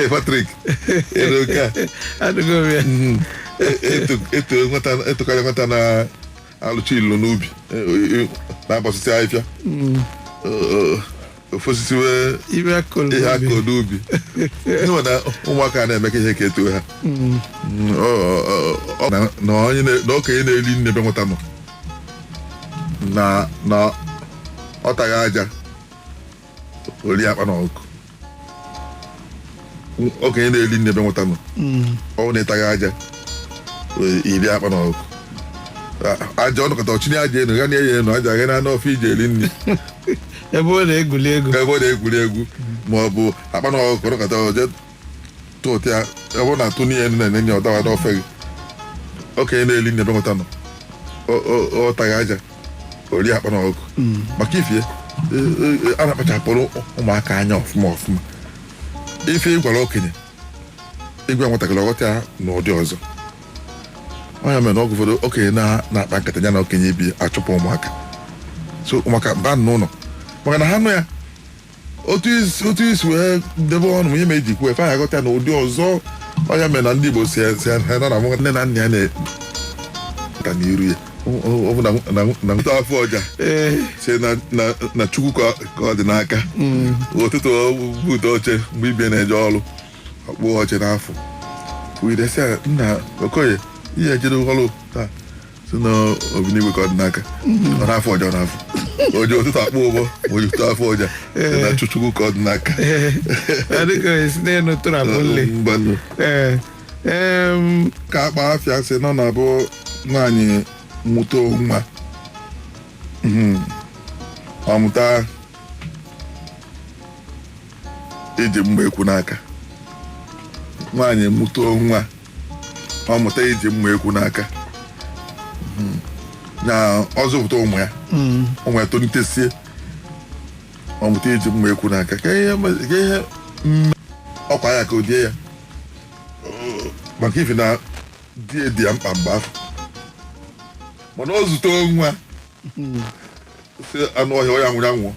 Patrick eroka adịgo etokara nwata na alụchi ilo n'ubi na-agbasịsị ahịfịa ofosisi wee ibe akọ n'ubi ịhụ na ụmụaka na-emeka ihe ka eto ha na okenye na-eli nne be nwata nọ na ọ taghị aja ori akpa na ọkụ okenye na-eli nne be nwata nọ ọ na-etaghị aja iri akpa na ọkụ aja ọnụkọta ọchịnye aja enu ya na-enye enu aja gị na n'ofe ije eri nri ebe ọ na-egwuri egwu ma ọ bụ akpa na ọkụ ọnụkọta oje tụtụ ya ebe ọ na-atụ n'ihe enu na-enye ọdawa n'ofe gị okenye na-eli nne be nwata nọ ọ taghị aja ori akpa na ọkụ maka ifie a na-akpachapụrụ ụmụaka anya ọfụma ife ịgwara okenye ịgwa nwatakịrị ọghọta ya n'ụdị ọzọ onye mere na ọgụ ụfọdụ okenye na-akpa nkata ya na okenye ibi achụpụ ụmụaka so ụmụaka mba n'ụlọ maka na ha nụ ya otu isi wee debe ọnụ ihe ma eji kwuo efe anyị aghọta ya n'ụdị ọzọ onye mere na ndị Igbo si ha na nne na nna ya na-eta n'iru ya na nweta afọ ọja si na Chukwu ka ọ dị n'aka ụtụtụ bute oche mgbe ibie na-eje ọrụ ọkpụ oche n'afọ widesi nna Okoye ihe ejere ọrụ taa si na Obinigwe ka ọ dị n'aka ọ n'afọ ọja n'afọ oje ụtụtụ akpụ ụgbọ ojutu afọ ọja si na Chukwu ka ọ dị n'aka ka akpa afịa si nọ na bụ nwaanyị mụta nwa ọmụta iji mma ekwu n'aka nwaanyị mụta nwa ọmụta iji mma ekwu n'aka na ọzụpụta ụmụ ya tonitesie ọmụta iji mma ekwu n'aka ka ihe ọkwa ya ka o die ya maka ife na di ya mkpa mgbe afọ mana ọ zụta nwa si anụ ọhịa ọ ya nwụrụ anwụ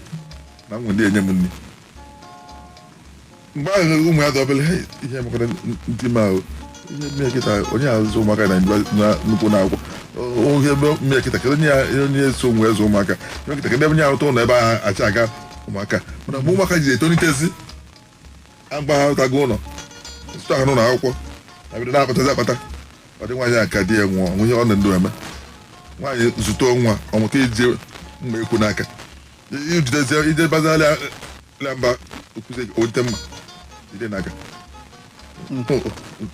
na nwụ ndị enye m nri mgbe ahụ ụmụ ya dọbele ihe maka ndị ma ihe mmiri kịta onye azụ ụmụaka na nnukwu na-akwụ ohe ebe mmiri kịta kedụ onye eso ụmụ ezu ụmụaka ihe kịta kedụ ebe nye arụta ụlọ ebe ahụ achị aga ụmụaka mana mgbe ụmụaka ji etonitezi agba ha ụtago ụlọ sụta ha n'ụlọ akwụkwọ na bido na-akpatazi akpata ọ dị nwaanyị a ka di ya nwụọ nwe ihe ọ na ndụ eme nwaanyị zụta nwa ọmụta ije mma ekwu n'aka ije bazala mba okwuzi onte mma ide n'aka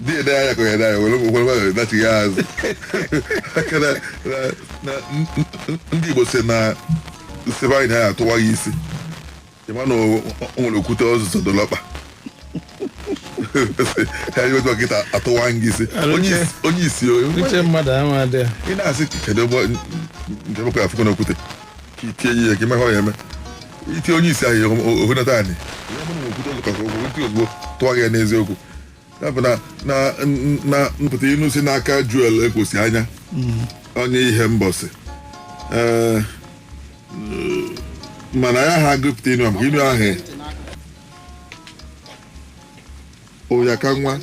di ede anya ka ede anya were dachighị azụ ndị Igbo si na sebe anyị na ya atụwaghị isi ịma na o nwere okwute ọzụzụ dolọkpa ya kịta atụwa gị isi onye isi ị na-asị kedu nke bụkwa afụkọ n'okwute ka itie ihe ka ịma ya eme itie onye isi ahụ ohunata anyị okwute ozugbo tụwa ya n'eziokwu ya bụ na mpụta inu si n'aka Joel ekwosi anya onye ihe mbọsị mana ya ha gụpụta inu maka inu ahụ ụyaka nwa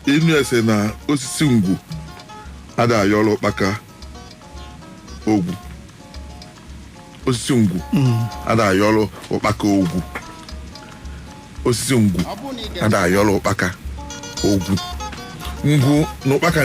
inu ese na osisi ngwu ada ayọrọ ụkpaka ogwu osisi ngwu ada ayọrọ ụkpaka ogwu osisi ngwu ada ayọrọ ụkpaka ogwu ngwu na ụkpaka